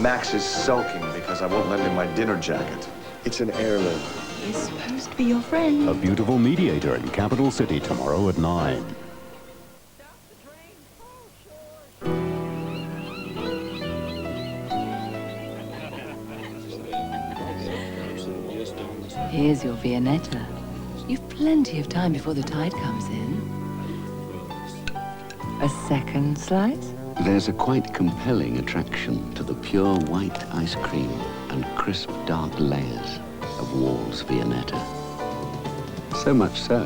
Max is sulking because I won't lend him my dinner jacket. It's an heirloom. He's supposed to be your friend. A Beautiful Mediator in Capital City tomorrow at 9. Here's your Viennetta. You've plenty of time before the tide comes in. A second slice? There's a quite compelling attraction to the pure white ice cream and crisp dark layers of Wall's Viennetta. So much so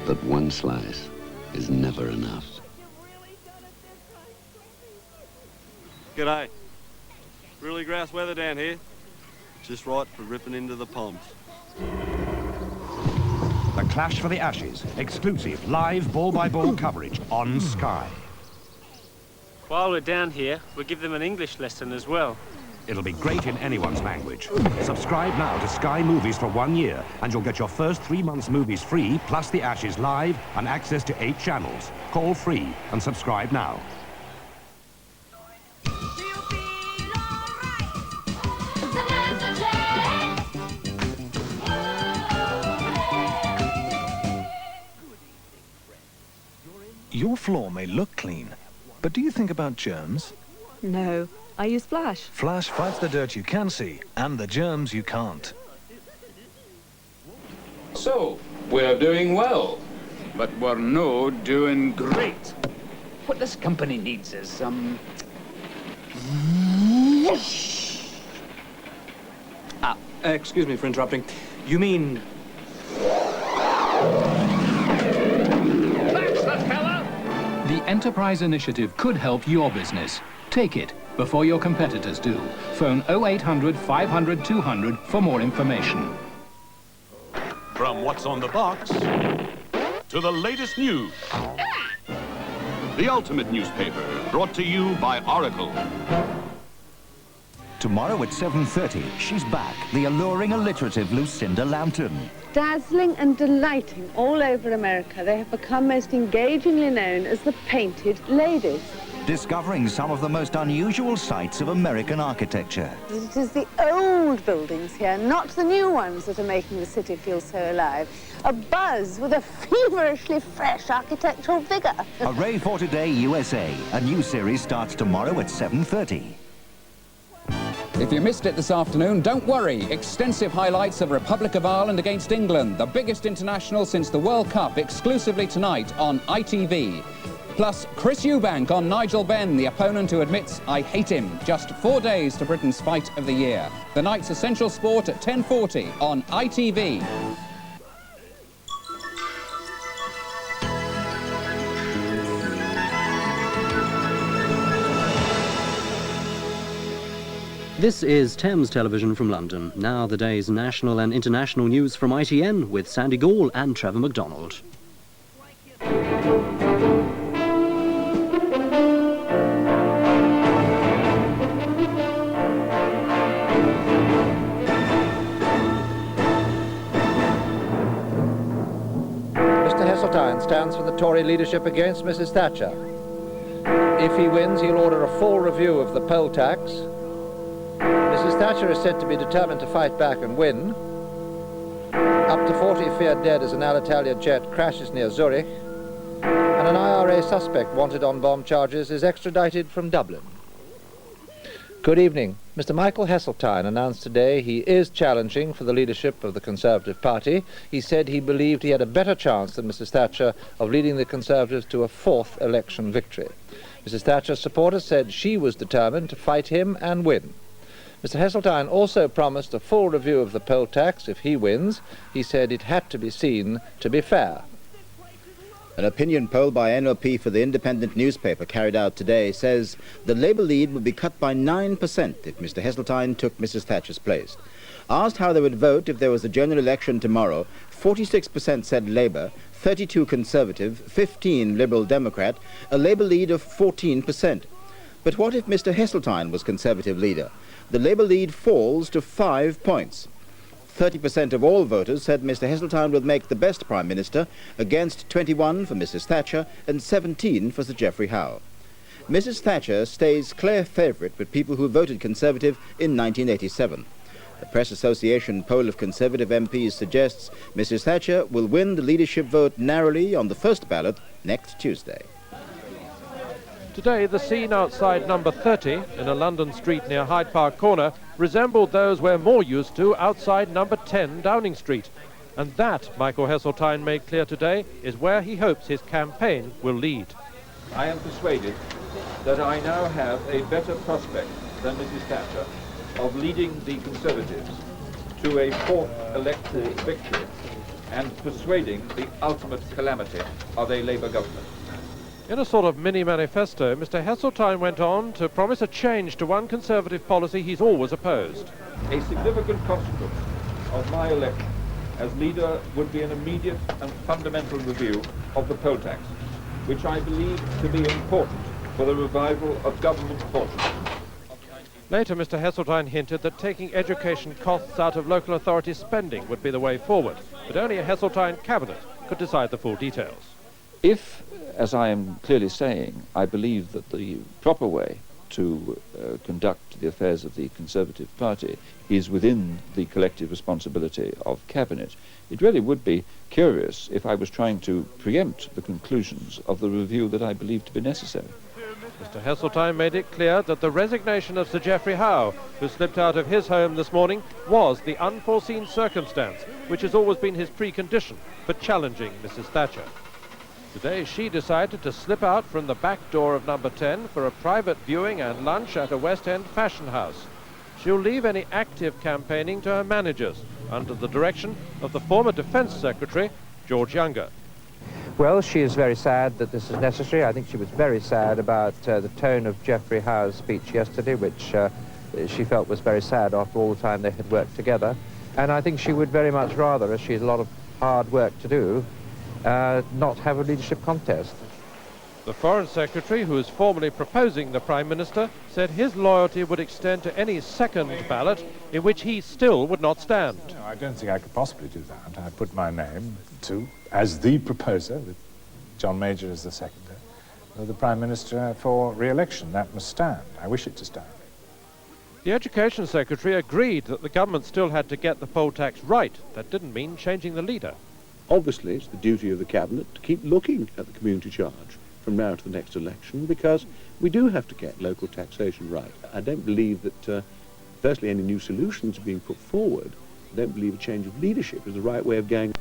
that one slice is never enough. G'day. Really grouse weather down here. Just right for ripping into the ponds. The Clash for the Ashes. Exclusive live ball-by-ball coverage on Sky. While we're down here, we'll give them an English lesson as well. It'll be great in anyone's language. Subscribe now to Sky Movies for 1 year, and you'll get your first 3 months movies free, plus the Ashes live and access to 8 channels. Call free and subscribe now. Your floor may look clean, but do you think about germs? No, I use Flash. Flash fights the dirt you can see and the germs you can't. So, we're doing well, but we're no doing great. What this company needs is some... Excuse me for interrupting. You mean... That's the fella! The Enterprise Initiative could help your business. Take it before your competitors do. Phone 0800 500 200 for more information. From what's on the box to the latest news. The ultimate newspaper, brought to you by Oracle. Tomorrow at 7:30, she's back, the alluring, alliterative Lucinda Lambton. Dazzling and delighting all over America, they have become most engagingly known as the Painted Ladies. Discovering some of the most unusual sights of American architecture. It is the old buildings here, not the new ones, that are making the city feel so alive. A buzz with a feverishly fresh architectural vigour. Hooray for Today, USA. A new series starts tomorrow at 7:30. If you missed it this afternoon, don't worry. Extensive highlights of Republic of Ireland against England, the biggest international since the World Cup, exclusively tonight on ITV. Plus, Chris Eubank on Nigel Benn, the opponent who admits, "I hate him." Just 4 days to Britain's fight of the year. The night's essential sport at 10:40 on ITV. This is Thames Television from London. Now the day's national and international news from ITN with Sandy Gall and Trevor MacDonald. Mr. Heseltine stands for the Tory leadership against Mrs. Thatcher. If he wins, he'll order a full review of the poll tax. Mrs. Thatcher is said to be determined to fight back and win. Up to 40 feared dead as an Alitalia jet crashes near Zurich. And an IRA suspect wanted on bomb charges is extradited from Dublin. Good evening. Mr. Michael Heseltine announced today he is challenging for the leadership of the Conservative Party. He said he believed he had a better chance than Mrs. Thatcher of leading the Conservatives to a 4th election victory. Mrs. Thatcher's supporters said she was determined to fight him and win. Mr. Heseltine also promised a full review of the poll tax if he wins. He said it had to be seen to be fair. An opinion poll by NLP for the Independent newspaper carried out today says the Labour lead would be cut by 9% if Mr. Heseltine took Mrs. Thatcher's place. Asked how they would vote if there was a general election tomorrow, 46% said Labour, 32% Conservative, 15% Liberal Democrat, a Labour lead of 14%. But what if Mr. Heseltine was Conservative leader? The Labour lead falls to 5 points. 30% of all voters said Mr. Heseltine would make the best Prime Minister, against 21% for Mrs. Thatcher and 17% for Sir Geoffrey Howe. Mrs. Thatcher stays clear favourite with people who voted Conservative in 1987. The Press Association poll of Conservative MPs suggests Mrs. Thatcher will win the leadership vote narrowly on the first ballot next Tuesday. Today, the scene outside number 30 in a London street near Hyde Park Corner resembled those we're more used to outside number 10 Downing Street. And that, Michael Heseltine made clear today, is where he hopes his campaign will lead. I am persuaded that I now have a better prospect than Mrs. Thatcher of leading the Conservatives to a fourth electoral victory and persuading the ultimate calamity of a Labour government. In a sort of mini-manifesto, Mr. Heseltine went on to promise a change to one Conservative policy he's always opposed. A significant consequence of my election as leader would be an immediate and fundamental review of the poll tax, which I believe to be important for the revival of government forces. Later, Mr. Heseltine hinted that taking education costs out of local authority spending would be the way forward, but only a Heseltine cabinet could decide the full details. If, as I am clearly saying, I believe that the proper way to conduct the affairs of the Conservative Party is within the collective responsibility of Cabinet, it really would be curious if I was trying to preempt the conclusions of the review that I believe to be necessary. Mr. Heseltine made it clear that the resignation of Sir Geoffrey Howe, who slipped out of his home this morning, was the unforeseen circumstance, which has always been his precondition for challenging Mrs. Thatcher. Today she decided to slip out from the back door of number 10 for a private viewing and lunch at a West End fashion house. She'll leave any active campaigning to her managers, under the direction of the former Defence Secretary, George Younger. Well, she is very sad that this is necessary. I think she was very sad about the tone of Geoffrey Howe's speech yesterday, which she felt was very sad after all the time they had worked together. And I think she would very much rather, as she has a lot of hard work to do, not have a leadership contest. The Foreign Secretary, who is formally proposing the Prime Minister, said his loyalty would extend to any second ballot in which he still would not stand. No, I don't think I could possibly do that. I put my name to, as the proposer, with John Major as the seconder, the Prime Minister for re-election. That must stand. I wish it to stand. The Education Secretary agreed that the government still had to get the poll tax right. That didn't mean changing the leader. Obviously, it's the duty of the Cabinet to keep looking at the community charge from now to the next election, because we do have to get local taxation right. I don't believe that, firstly, any new solutions are being put forward. I don't believe a change of leadership is the right way of going.